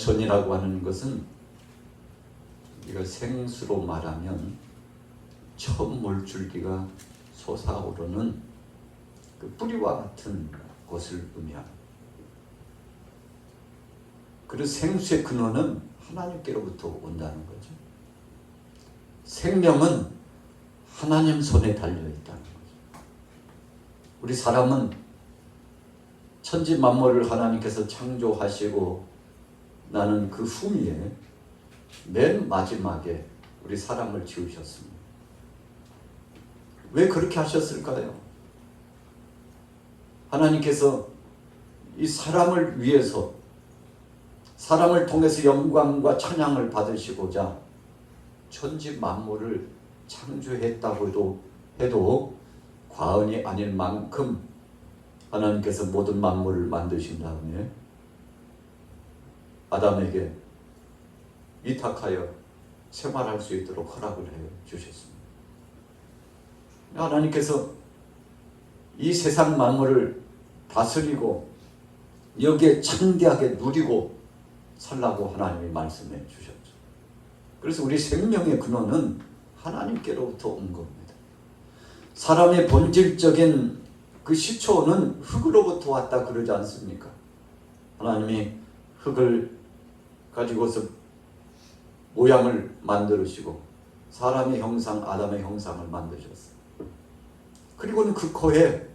원천이라고 하는 것은 이걸 생수로 말하면 처음 물줄기가 솟아오르는 그 뿌리와 같은 것을 의미합니다. 그리고 생수의 근원은 하나님께로부터 온다는 거죠. 생명은 하나님 손에 달려있다는 거죠. 우리 사람은 천지 만물을 하나님께서 창조하시고 나는 그 후미에 맨 마지막에 우리 사람을 지으셨습니다. 왜 그렇게 하셨을까요? 하나님께서 이 사람을 위해서 사람을 통해서 영광과 찬양을 받으시고자 천지 만물을 창조했다고 해도 과언이 아닌 만큼 하나님께서 모든 만물을 만드신 다음에 아담에게 위탁하여 생활할 수 있도록 허락을 해 주셨습니다. 하나님께서 이 세상 만물을 다스리고 여기에 창대하게 누리고 살라고 하나님이 말씀해 주셨죠. 그래서 우리 생명의 근원은 하나님께로부터 온 겁니다. 사람의 본질적인 그 시초는 흙으로부터 왔다 그러지 않습니까? 하나님이 흙을 가지고서 모양을 만들으시고 사람의 형상, 아담의 형상을 만드셨어요. 그리고는 그 코에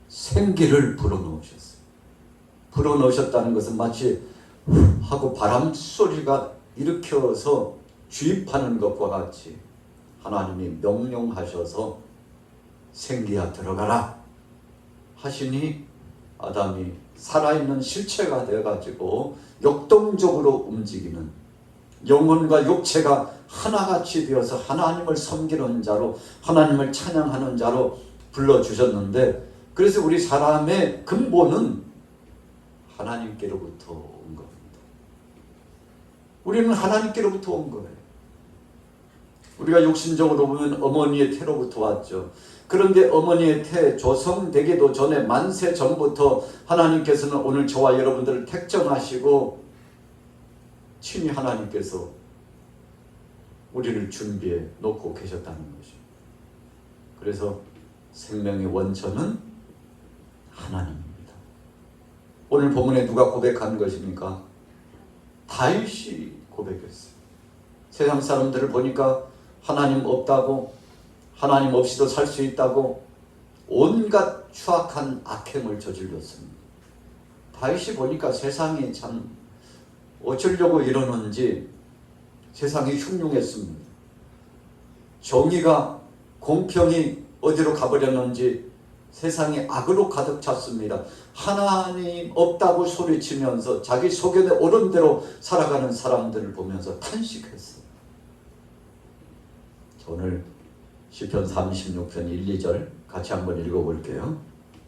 생기를 불어넣으셨어요. 불어넣으셨다는 것은 마치 하고 바람 소리가 일으켜서 주입하는 것과 같이 하나님이 명령하셔서 생기야 들어가라 하시니 아담이 살아있는 실체가 되어가지고 역동적으로 움직이는 영혼과 육체가 하나같이 되어서 하나님을 섬기는 자로 하나님을 찬양하는 자로 불러주셨는데, 그래서 우리 사람의 근본은 하나님께로부터 온 겁니다. 우리는 하나님께로부터 온 거예요. 우리가 육신적으로 보면 어머니의 태로부터 왔죠. 그런데 어머니의 태 조성되기도 전에 만세 전부터 하나님께서는 오늘 저와 여러분들을 택정하시고 친히 하나님께서 우리를 준비해 놓고 계셨다는 것이죠. 그래서 생명의 원천은 하나님입니다. 오늘 본문에 누가 고백한 것입니까? 다윗이 고백했어요. 세상 사람들을 보니까 하나님 없다고, 하나님 없이도 살 수 있다고 온갖 추악한 악행을 저질렀습니다. 다윗이 보니까 세상이 참 어쩌려고 이러는지 세상이 흉흉했습니다. 정의가, 공평이 어디로 가버렸는지 세상이 악으로 가득 찼습니다. 하나님 없다고 소리치면서 자기 소견에 옳은 대로 살아가는 사람들을 보면서 탄식했어요. 오늘 시편 36편 1, 2절 같이 한번 읽어볼게요.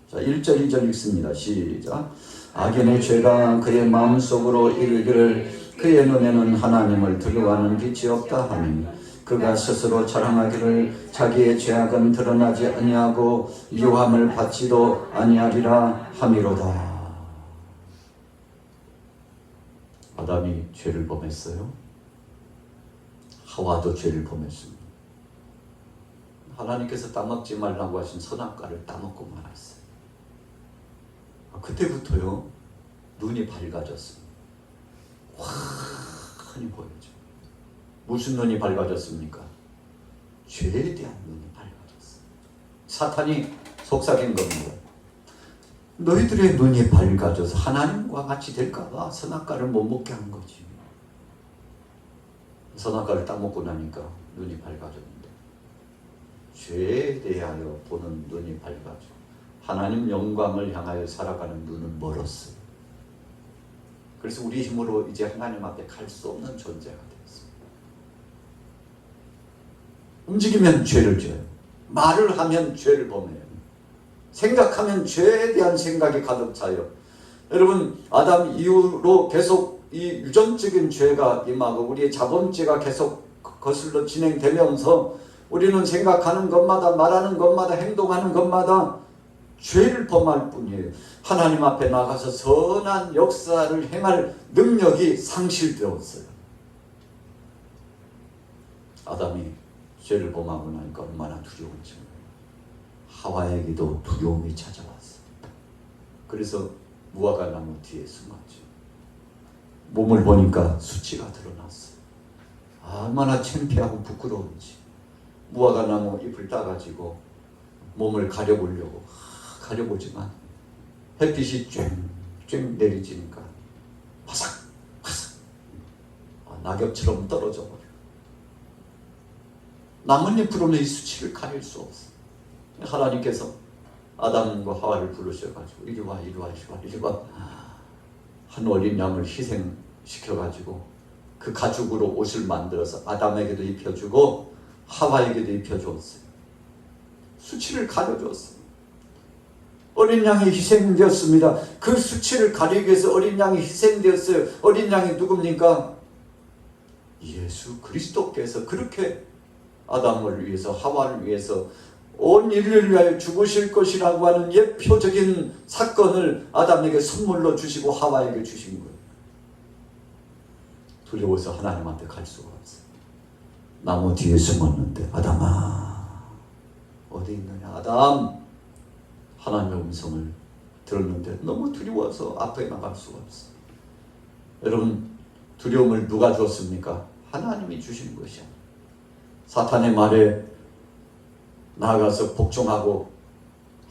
자, 1절 2절 읽습니다. 시작. 악인의 죄가 그의 마음속으로 이르기를 그의 눈에는 하나님을 두려워하는 빛이 없다 하니 그가 스스로 자랑하기를 자기의 죄악은 드러나지 아니하고 유함을 받지도 아니하리라 함이로다. 아담이 죄를 범했어요. 하와도 죄를 범했습니다. 하나님께서 따먹지 말라고 하신 선악과를 따먹고 말았어요. 그때부터요 눈이 밝아졌습니다. 환히 보였죠. 무슨 눈이 밝아졌습니까? 죄에 대한 눈이 밝아졌어요. 사탄이 속삭인 겁니다. 너희들의 눈이 밝아져서 하나님과 같이 될까봐 선악과를 못 먹게 한 거지. 선악과를 따먹고 나니까 눈이 밝아졌는데 죄에 대하여 보는 눈이 밝아져 하나님 영광을 향하여 살아가는 눈은 멀었어요. 그래서 우리 힘으로 이제 하나님 앞에 갈 수 없는 존재가 되었어요. 움직이면 죄를 져요. 말을 하면 죄를 범해요. 생각하면 죄에 대한 생각이 가득 차요. 여러분, 아담 이후로 계속 이 유전적인 죄가 임하고 우리의 자범죄가 계속 거슬러 진행되면서 우리는 생각하는 것마다, 말하는 것마다, 행동하는 것마다 죄를 범할 뿐이에요. 하나님 앞에 나가서 선한 역사를 행할 능력이 상실되었어요. 아담이 죄를 범하고 나니까 얼마나 두려운지. 하와에게도 두려움이 찾아왔어요. 그래서 무화과나무 뒤에 숨었죠. 몸을 보니까 수치가 드러났어요. 얼마나 창피하고 부끄러운지. 무화과나무 잎을 따가지고 몸을 가려보려고 가려보지만 햇빛이 쨍쨍 내리지니까 바삭바삭 낙엽처럼 떨어져 버려. 나뭇잎으로는 이 수치를 가릴 수 없어. 하나님께서 아담과 하와를 부르셔가지고 이리 와 이리 와 이리 와 이리 와. 한 어린 양을 희생시켜가지고 그 가죽으로 옷을 만들어서 아담에게도 입혀주고 하와에게도 입혀주었어요. 수치를 가려주었어요. 어린 양이 희생되었습니다. 그 수치를 가리기 위해서 어린 양이 희생되었어요. 어린 양이 누굽니까? 예수 그리스도께서 그렇게 아담을 위해서 하와를 위해서 온 인류를 위하여 죽으실 것이라고 하는 예표적인 사건을 아담에게 선물로 주시고 하와에게 주신 거예요. 두려워서 하나님한테 갈 수가 없어요. 나무 뒤에 숨었는데 아담아 어디 있느냐. 아담. 하나님의 음성을 들었는데 너무 두려워서 앞에 나갈 수가 없어요. 여러분 두려움을 누가 주었습니까? 하나님이 주신 것이야. 사탄의 말에 나아가서 복종하고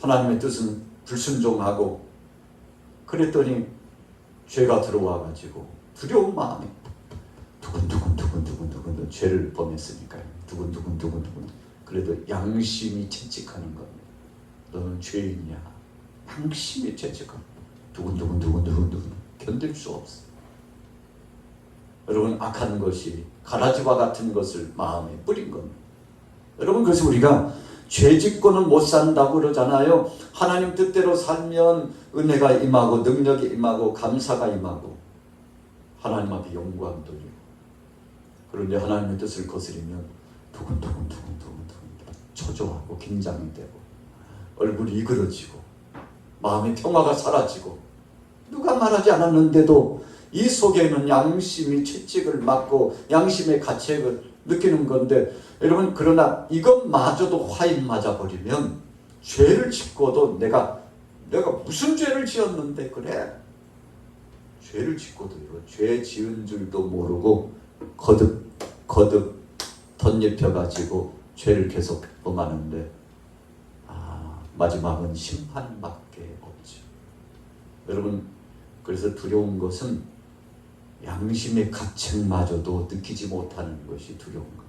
하나님의 뜻은 불순종하고 그랬더니 죄가 들어와 가지고 두려운 마음이 두근두근 죄를 범했으니까요. 두근두근 그래도 양심이 채찍하는 겁니다. 너는 죄인이야. 양심이 채찍하는 두근두근 견딜 수 없어. 여러분 악한 것이 가라지와 같은 것을 마음에 뿌린 겁니다. 여러분 그래서 우리가 죄 짓고는 못 산다고 그러잖아요. 하나님 뜻대로 살면 은혜가 임하고 능력이 임하고 감사가 임하고 하나님 앞에 영광 돌리고 그런데 하나님의 뜻을 거스리면 두근두근 초조하고 긴장이 되고 얼굴이 이그러지고 마음의 평화가 사라지고 누가 말하지 않았는데도 이 속에는 양심이 채찍을 맞고 양심의 가책을 느끼는 건데 여러분 그러나 이것마저도 화인 맞아버리면 죄를 짓고도 내가 무슨 죄를 지었는데 그래? 죄를 짓고도 죄 지은 줄도 모르고 거듭 덧입혀가지고 죄를 계속 범하는데 마지막은 심판밖에 없죠. 여러분 그래서 두려운 것은 양심의 가책마저도 느끼지 못하는 것이 두려운 겁니다.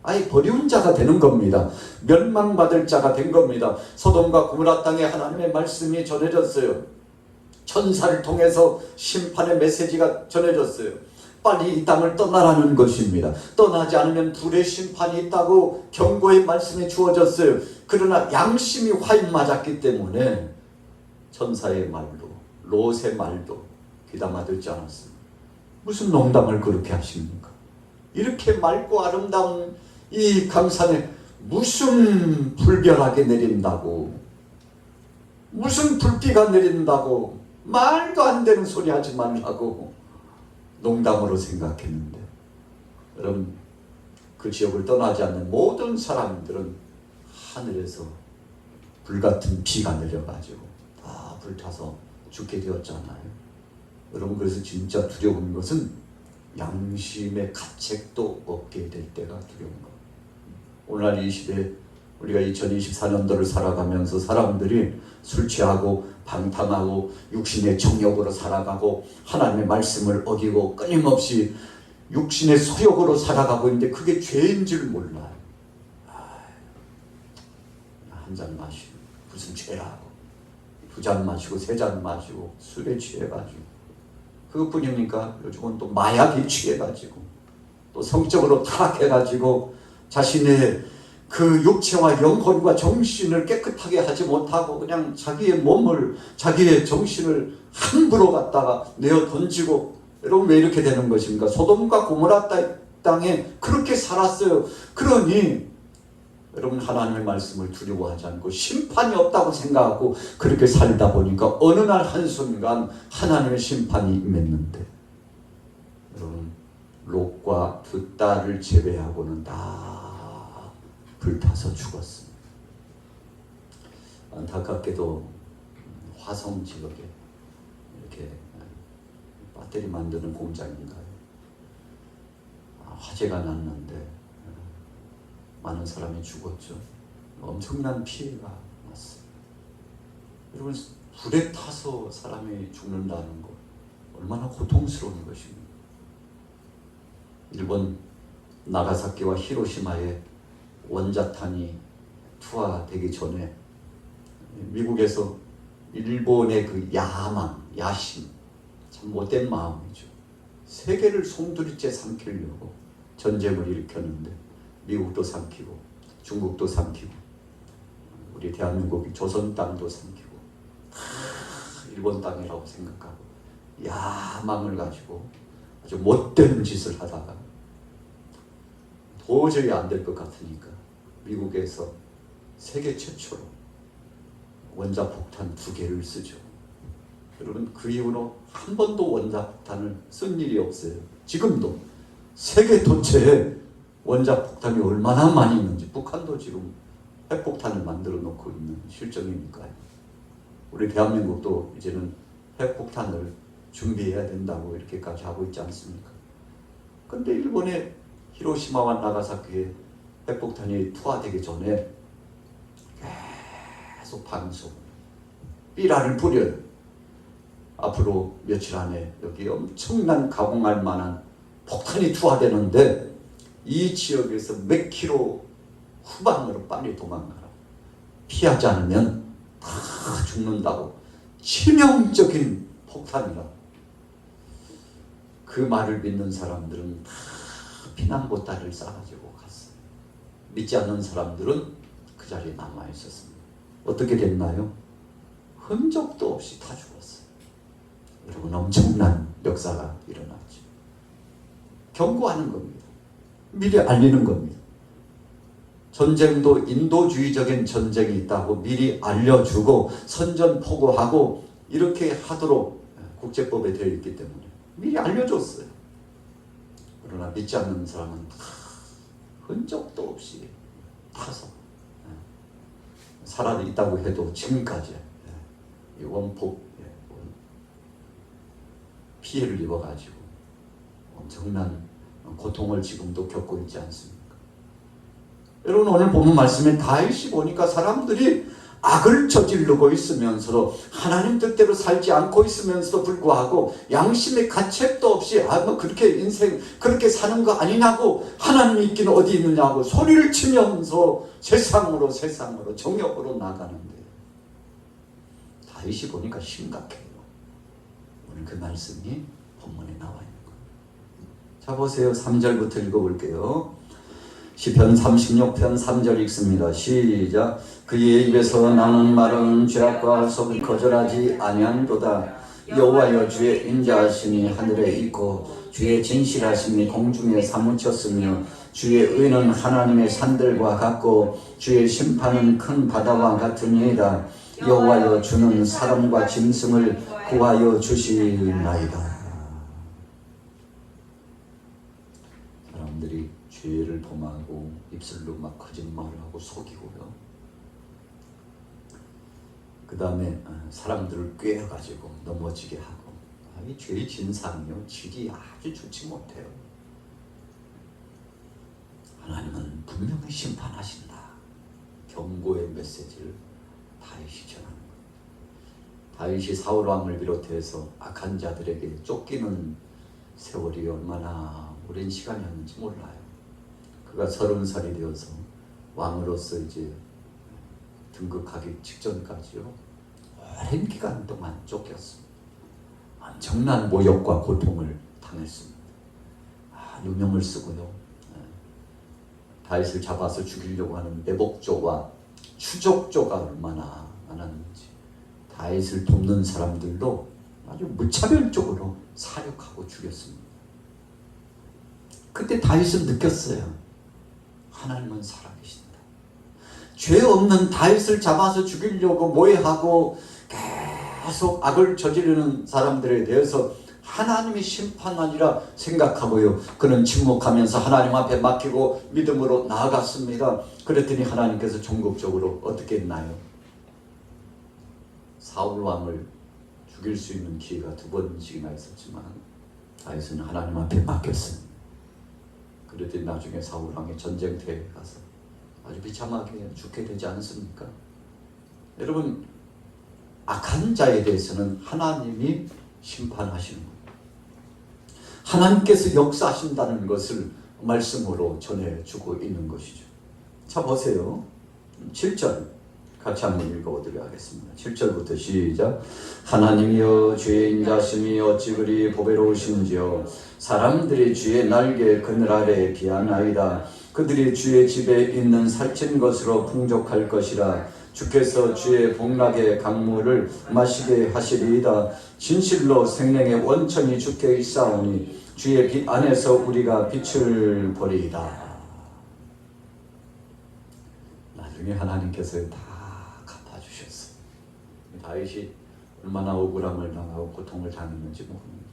아예 버리운 자가 되는 겁니다. 멸망받을 자가 된 겁니다. 소돔과 고모라 땅에 하나님의 말씀이 전해졌어요. 천사를 통해서 심판의 메시지가 전해졌어요. 빨리 이 땅을 떠나라는 것입니다. 떠나지 않으면 불의 심판이 있다고 경고의 말씀이 주어졌어요. 그러나 양심이 화인 맞았기 때문에 천사의 말도 롯의 말도 귀담아 듣지 않았습니다. 무슨 농담을 그렇게 하십니까? 이렇게 맑고 아름다운 이 강산에 무슨 불벼락이 내린다고 무슨 불비가 내린다고 말도 안 되는 소리 하지 말라고 농담으로 생각했는데 여러분 그 지역을 떠나지 않는 모든 사람들은 하늘에서 불같은 비가 내려가지고 다 불타서 죽게 되었잖아요. 여러분 그래서 진짜 두려운 것은 양심의 가책도 없게 될 때가 두려운 것. 오늘날 이 시대에 우리가 2024년도를 살아가면서 사람들이 술 취하고 방탕하고 육신의 정욕으로 살아가고 하나님의 말씀을 어기고 끊임없이 육신의 소욕으로 살아가고 있는데 그게 죄인 줄 몰라요. 한 잔 마시고 무슨 죄라고 두 잔 마시고 세 잔 마시고 술에 취해가지고 그것뿐입니까? 요즘은 또 마약에 취해가지고 또 성적으로 타락해가지고 자신의 그 육체와 영혼과 정신을 깨끗하게 하지 못하고 그냥 자기의 몸을 자기의 정신을 함부로 갖다가 내어 던지고 여러분 왜 이렇게 되는 것입니까? 소돔과 고모라 땅에 그렇게 살았어요. 그러니 여러분, 하나님의 말씀을 두려워하지 않고 심판이 없다고 생각하고 그렇게 살다 보니까 어느 날 한순간 하나님의 심판이 임했는데, 여러분, 롯과 두 딸을 제외하고는 다 불타서 죽었습니다. 안타깝게도 화성 지역에 이렇게 배터리 만드는 공장인가요? 화재가 났는데 많은 사람이 죽었죠. 엄청난 피해가 났어요. 여러분, 불에 타서 사람이 죽는다는 것 얼마나 고통스러운 것입니까? 일본 나가사키와 히로시마에 원자탄이 투하되기 전에 미국에서 일본의 그 야망, 야심, 참 못된 마음이죠. 세계를 송두리째 삼키려고 전쟁을 일으켰는데 미국도 삼키고 중국도 삼키고 우리 대한민국이 조선 땅도 삼키고 일본 땅이라고 생각하고 야망을 가지고 아주 못된 짓을 하다가 도저히 안 될 것 같으니까 미국에서 세계 최초로 원자폭탄 2개를 쓰죠. 여러분, 그 이후로 한 번도 원자폭탄을 쓴 일이 없어요. 지금도 세계 도처에 원자폭탄이 얼마나 많이 있는지, 북한도 지금 핵폭탄을 만들어 놓고 있는 실정이니까요. 우리 대한민국도 이제는 핵폭탄을 준비해야 된다고 이렇게까지 하고 있지 않습니까? 근데 일본의 히로시마와 나가사키에 핵폭탄이 투하되기 전에 계속 방송, 삐라를 뿌려요. 앞으로 며칠 안에 여기 엄청난 가공할 만한 폭탄이 투하되는데 이 지역에서 몇 킬로 후방으로 빨리 도망가라. 피하지 않으면 다 죽는다고. 치명적인 폭탄이라. 그 말을 믿는 사람들은 다 피난보따리를 싸가지고 갔어요. 믿지 않는 사람들은 그 자리에 남아 있었습니다. 어떻게 됐나요? 흔적도 없이 다 죽었어요. 여러분, 엄청난 역사가 일어났죠. 경고하는 겁니다. 미리 알리는 겁니다. 전쟁도 인도주의적인 전쟁이 있다고 미리 알려주고 선전포고하고 이렇게 하도록 국제법에 되어 있기 때문에 미리 알려줬어요. 그러나 믿지 않는 사람은 흔적도 없이 타서 살아 있다고 해도 지금까지 이 원폭 피해를 입어가지고 엄청난 고통을 지금도 겪고 있지 않습니까? 여러분, 오늘 본문 말씀에 다윗이 보니까 사람들이 악을 저지르고 있으면서도 하나님 뜻대로 살지 않고 있으면서도 불구하고 양심의 가책도 없이 뭐 그렇게 인생 그렇게 사는 거 아니냐고, 하나님이 있기는 어디 있느냐고 소리를 치면서 세상으로 정욕으로 나가는데 다윗이 보니까 심각해요. 오늘 그 말씀이 본문에 나와 있는 거예요. 자, 보세요. 3절부터 읽어볼게요. 시편 36편 3절 읽습니다. 시작. 그의 입에서 나는 말은 죄악과 속이 거절하지 아니한도다. 여호와여, 주의 인자하심이 하늘에 있고 주의 진실하심이 공중에 사무쳤으며 주의 의는 하나님의 산들과 같고 주의 심판은 큰 바다와 같으니이다. 여호와여, 주는 사람과 짐승을 구하여 주시나이다. 사람들이 죄를 범하고 입술로 막 거짓말을 하고 속이고요. 그 다음에 사람들을 꿰어가지고 넘어지게 하고, 이 죄의 진상이요, 질이 아주 좋지 못해요. 하나님은 분명히 심판하신다. 경고의 메시지를 다윗이 전하는 거예요. 다윗이 사울 왕을 비롯해서 악한 자들에게 쫓기는 세월이 얼마나 오랜 시간이었는지 몰라요. 그가 30살이 되어서 왕으로서 이제 등극하기 직전까지요, 오랜 기간 동안 쫓겼습니다. 엄청난 모욕과 고통을 당했습니다. 누명을 쓰고요, 다윗을 잡아서 죽이려고 하는 매복조와 추적조가 얼마나 많았는지, 다윗을 돕는 사람들도 아주 무차별적으로 사륙하고 죽였습니다. 그때 다윗은 느꼈어요. 하나님은 살아계신다. 죄 없는 다윗을 잡아서 죽이려고 모해하고 계속 악을 저지르는 사람들에 대해서 하나님이 심판하리라 생각하고요. 그는 침묵하면서 하나님 앞에 맡기고 믿음으로 나아갔습니다. 그랬더니 하나님께서 종국적으로 어떻게 했나요? 사울 왕을 죽일 수 있는 기회가 2번씩이나 있었지만 다윗은 하나님 앞에 맡겼습니다. 그랬더니 나중에 사울 왕의 전쟁터에 가서 아주 비참하게 죽게 되지 않습니까? 여러분, 악한 자에 대해서는 하나님이 심판하시는 거예요. 하나님께서 역사하신다는 것을 말씀으로 전해주고 있는 것이죠. 자, 보세요. 7절 같이 한번 읽어보도록 하겠습니다. 7절부터 시작. 하나님이여, 주의 인자심이 어찌 그리 보배로우신지요. 사람들이 주의 날개 그늘 아래에 피하나이다. 그들이 주의 집에 있는 살찐 것으로 풍족할 것이라. 주께서 주의 복락의 강물을 마시게 하시리이다. 진실로 생명의 원천이 주께 있사오니 주의 빛 안에서 우리가 빛을 보리이다. 나중에 하나님께서 다 갚아주셨어요. 다윗이 얼마나 억울함을 당하고 고통을 당했는지 모릅니다.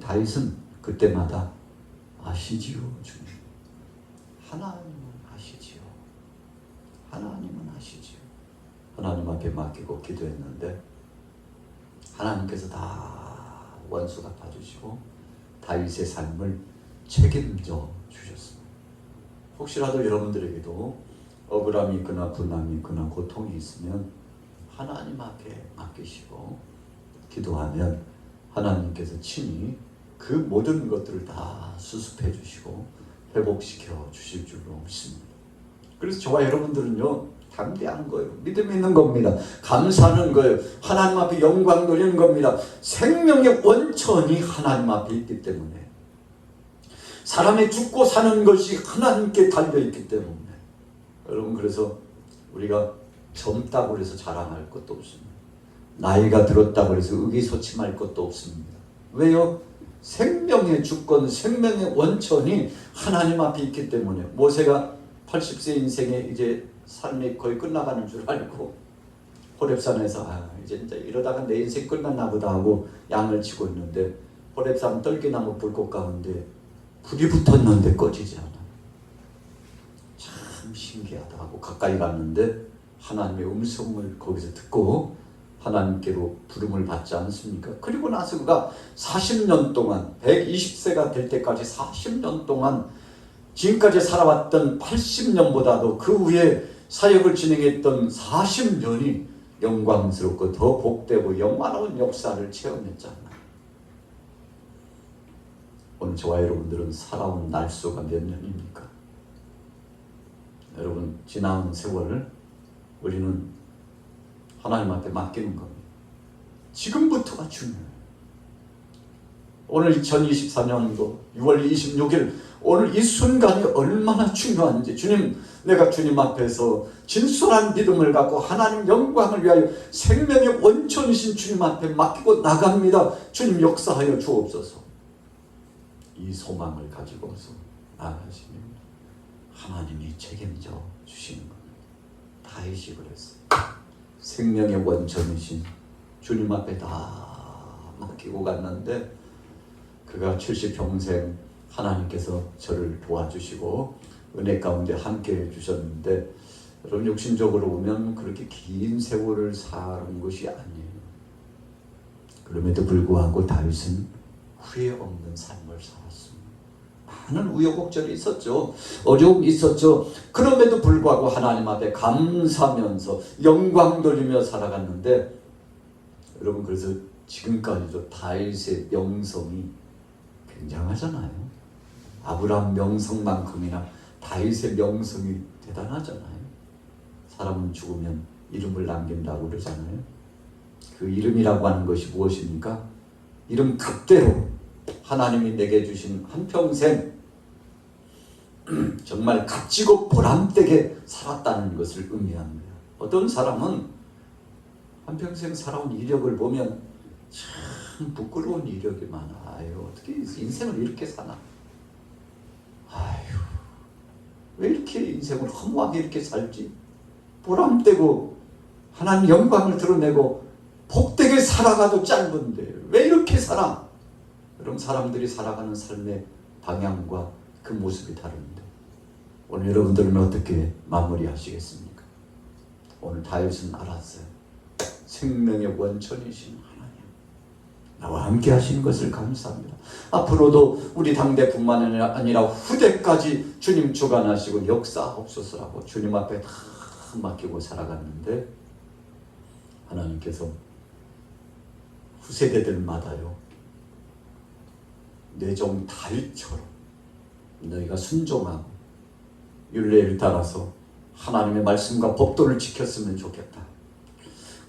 다윗은 그때마다 아시지요, 주님. 하나님은 아시지요. 하나님은 아시지요. 하나님 앞에 맡기고 기도했는데 하나님께서 다 원수 갚아주시고 다윗의 삶을 책임져 주셨습니다. 혹시라도 여러분들에게도 억울함이 있거나 분함이 있거나 고통이 있으면 하나님 앞에 맡기시고 기도하면 하나님께서 친히 그 모든 것들을 다 수습해 주시고 회복시켜 주실 줄로 믿습니다. 그래서 저와 여러분들은요, 담대한 거예요. 믿음 있는 겁니다. 감사하는 거예요. 하나님 앞에 영광 돌리는 겁니다. 생명의 원천이 하나님 앞에 있기 때문에, 사람의 죽고 사는 것이 하나님께 달려있기 때문에, 여러분, 그래서 우리가 젊다고 해서 자랑할 것도 없습니다. 나이가 들었다고 해서 의기소침할 것도 없습니다. 왜요? 생명의 주권, 생명의 원천이 하나님 앞에 있기 때문에. 모세가 80세 인생에 이제 삶이 거의 끝나가는 줄 알고 호렙산에서 이제 이러다가 내 인생 끝났나 보다 하고 양을 치고 있는데 호렙산 떨기나무 불꽃 가운데 불이 붙었는데 꺼지지 않아. 참 신기하다 하고 가까이 갔는데 하나님의 음성을 거기서 듣고 하나님께로 부름을 받지 않습니까? 그리고 나서 그가 40년 동안 120세가 될 때까지 40년 동안 지금까지 살아왔던 80년보다도 그 후에 사역을 진행했던 40년이 영광스럽고 더 복되고 영화로운 역사를 체험했잖아요. 오늘 저와 여러분들은 살아온 날수가 몇 년입니까? 여러분, 지나온 세월을 우리는 하나님 앞에 맡기는 겁니다. 지금부터가 중요해요. 오늘 2024년도 6월 26일 오늘 이 순간이 얼마나 중요한지, 주님, 내가 주님 앞에서 진솔한 믿음을 갖고 하나님 영광을 위하여 생명의 원천이신 주님 앞에 맡기고 나갑니다. 주님 역사하여 주옵소서. 이 소망을 가지고서 나아가시면 하나님이 책임져 주시는 겁니다. 다윗이 그랬어요. 생명의 원천이신 주님 앞에 다 맡기고 갔는데 그가 70평생 하나님께서 저를 도와주시고 은혜 가운데 함께 해주셨는데, 여러분, 육신적으로 보면 그렇게 긴 세월을 사는 것이 아니에요. 그럼에도 불구하고 다윗은 후회 없는 삶을 살았습니다. 많은 우여곡절이 있었죠. 어려움이 있었죠. 그럼에도 불구하고 하나님 앞에 감사하면서 영광 돌리며 살아갔는데, 여러분, 그래서 지금까지도 다윗의 명성이 굉장하잖아요. 아브라함 명성만큼이나 다윗의 명성이 대단하잖아요. 사람은 죽으면 이름을 남긴다고 그러잖아요. 그 이름이라고 하는 것이 무엇입니까? 이름 그대로 하나님이 내게 주신 한평생 정말 값지고 보람되게 살았다는 것을 의미합니다. 어떤 사람은 한평생 살아온 이력을 보면 참 부끄러운 이력이 많아. 아유, 어떻게 인생을 이렇게 사나? 아유, 왜 이렇게 인생을 허무하게 이렇게 살지? 보람되고 하나님 영광을 드러내고 복되게 살아가도 짧은데 왜 이렇게 살아? 여러분, 사람들이 살아가는 삶의 방향과 그 모습이 다른데 오늘 여러분들은 어떻게 마무리하시겠습니까? 오늘 다윗은 알았어요. 생명의 원천이신 하나님, 나와 함께 하시는 것을 감사합니다. 앞으로도 우리 당대뿐만 아니라 후대까지 주님 주관하시고 역사하옵소서라고 주님 앞에 다 맡기고 살아갔는데 하나님께서 후세대들마다요, 내 종 다윗처럼 너희가 순종하고 율례를 따라서 하나님의 말씀과 법도를 지켰으면 좋겠다.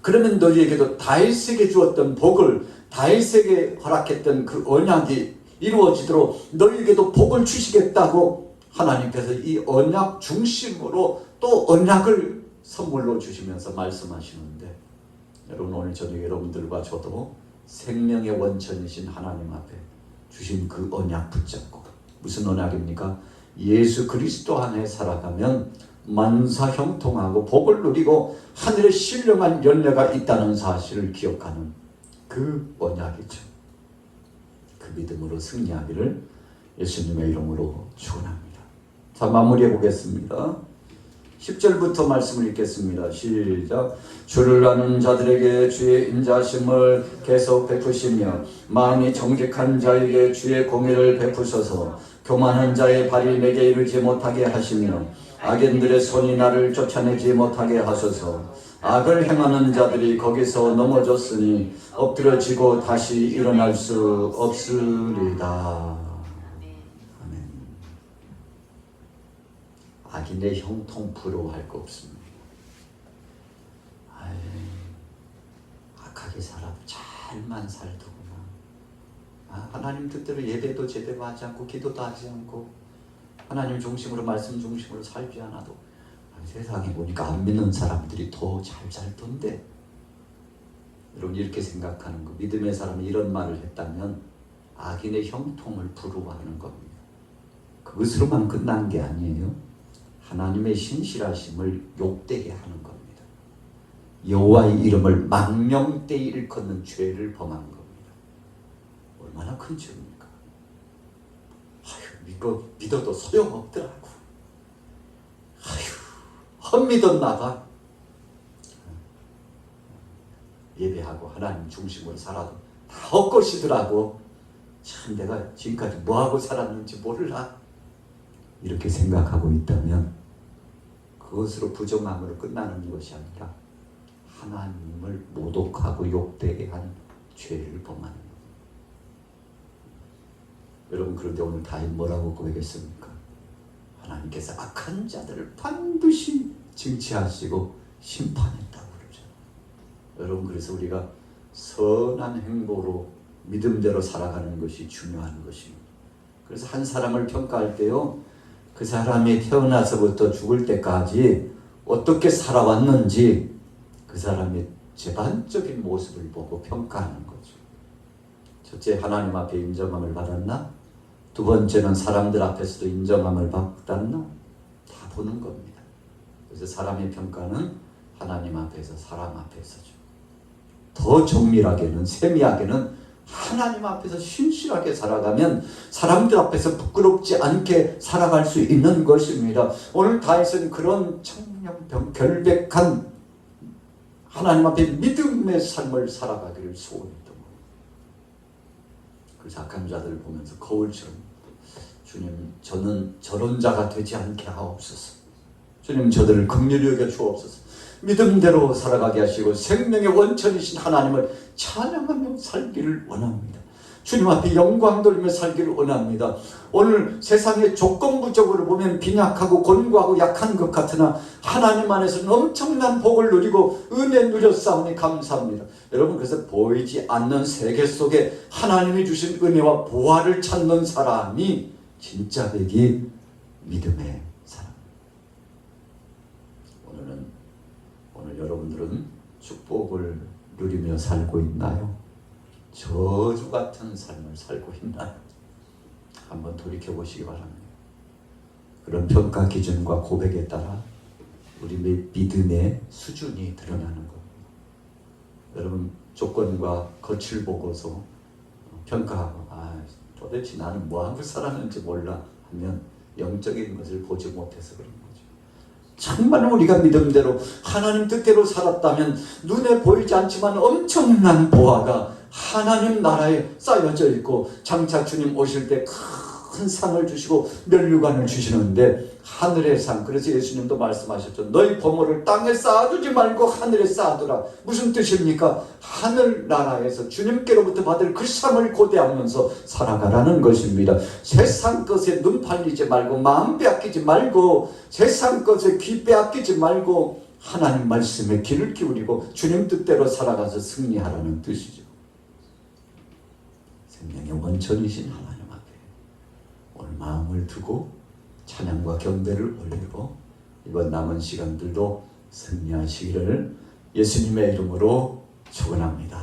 그러면 너희에게도 다윗에게 주었던 복을, 다윗에게 허락했던 그 언약이 이루어지도록 너희에게도 복을 주시겠다고 하나님께서 이 언약 중심으로 또 언약을 선물로 주시면서 말씀하시는데, 여러분, 오늘 저녁 여러분들과 저도 생명의 원천이신 하나님 앞에 주신 그 언약 붙잡고, 무슨 언약입니까? 예수 그리스도 안에 살아가면 만사 형통하고 복을 누리고 하늘의 신령한 열매가 있다는 사실을 기억하는 그 언약이죠. 그 믿음으로 승리하기를 예수님의 이름으로 축원합니다. 자, 마무리해 보겠습니다. 10절부터 말씀을 읽겠습니다. 시작. 주를 아는 자들에게 주의 인자심을 계속 베푸시며 마음이 정직한 자에게 주의 공의를 베푸셔서 교만한 자의 발이 내게 이르지 못하게 하시며 악인들의 손이 나를 쫓아내지 못하게 하소서. 악을 행하는 자들이 거기서 넘어졌으니 엎드려지고 다시 일어날 수 없으리다. 아멘. 악인의 형통 부러워할 거 없습니다. 아이, 악하게 살아도 잘만 살더구나. 하나님 뜻대로 예배도 제대로 하지 않고 기도도 하지 않고 하나님 중심으로 말씀 중심으로 살지 않아도 세상에 보니까 안 믿는 사람들이 더 잘 살던데. 여러분, 이렇게 생각하는 거, 믿음의 사람이 이런 말을 했다면 악인의 형통을 부러워하는 겁니다. 그것으로만 끝난 게 아니에요. 하나님의 신실하심을 욕되게 하는 겁니다. 여호와의 이름을 망령되이 일컫는 죄를 범한 겁니다. 얼마나 큰 죄입니까? 믿어도 소용없더라고. 헛믿었나 봐. 예배하고 하나님 중심으로 살아도 다 헛것이더라고. 참, 내가 지금까지 뭐하고 살았는지 몰라. 이렇게 생각하고 있다면 그것으로 부정함으로 끝나는 것이 아니라 하나님을 모독하고 욕되게 한 죄를 범하는 겁니다. 여러분, 그런데 오늘 다윗 뭐라고 고백했습니까? 하나님께서 악한 자들을 반드시 징치하시고 심판했다고 그러죠. 여러분, 그래서 우리가 선한 행보로 믿음대로 살아가는 것이 중요한 것입니다. 그래서 한 사람을 평가할 때요, 그 사람이 태어나서부터 죽을 때까지 어떻게 살아왔는지 그 사람의 전반적인 모습을 보고 평가하는 거죠. 첫째, 하나님 앞에 인정함을 받았나? 두 번째는 사람들 앞에서도 인정함을 받았나? 다 보는 겁니다. 그래서 사람의 평가는 하나님 앞에서, 사람 앞에서죠. 더 정밀하게는, 세미하게는 하나님 앞에서 신실하게 살아가면 사람들 앞에서 부끄럽지 않게 살아갈 수 있는 것입니다. 오늘 다윗은 그런 청렴 결백한 하나님 앞에 믿음의 삶을 살아가기를 소원했던 거예요. 그래서 악한 자들을 보면서 거울처럼, 주님, 저는 저런 자가 되지 않게 하옵소서. 주님, 저들을 긍휼히 여겨 주옵소서. 믿음대로 살아가게 하시고 생명의 원천이신 하나님을 찬양하며 살기를 원합니다. 주님 앞에 영광 돌리며 살기를 원합니다. 오늘 세상의 조건부적으로 보면 빈약하고 곤고하고 약한 것 같으나 하나님 안에서는 엄청난 복을 누리고 은혜 누렸사오니 감사합니다. 여러분, 그래서 보이지 않는 세계 속에 하나님이 주신 은혜와 보화를 찾는 사람이 진짜 백이 믿음의 사람. 오늘 여러분들은 축복을 누리며 살고 있나요? 저주 같은 삶을 살고 있나요? 한번 돌이켜 보시기 바랍니다. 그런 평가 기준과 고백에 따라 우리 믿음의 수준이 드러나는 겁니다. 여러분 조건과 겉을 보고서 평가하고 도대체 나는 뭐하고 살았는지 몰라 하면 영적인 것을 보지 못해서 그런 거죠. 정말 우리가 믿음대로 하나님 뜻대로 살았다면 눈에 보이지 않지만 엄청난 보화가 하나님 나라에 쌓여져 있고 장차 주님 오실 때 큰 상을 주시고 면류관을 주시는데 하늘의 상, 그래서 예수님도 말씀하셨죠. 너희 보물을 땅에 쌓아두지 말고 하늘에 쌓아두라. 무슨 뜻입니까? 하늘나라에서 주님께로부터 받을 그 상을 고대하면서 살아가라는 것입니다. 세상 것에 눈 팔리지 말고 마음 빼앗기지 말고 세상 것에 귀 빼앗기지 말고 하나님 말씀에 귀를 기울이고 주님 뜻대로 살아가서 승리하라는 뜻이죠. 생명의 원천이신 하나님 앞에 오늘 마음을 두고 찬양과 경배를 올리고 이번 남은 시간들도 승리하시기를 예수님의 이름으로 축원합니다.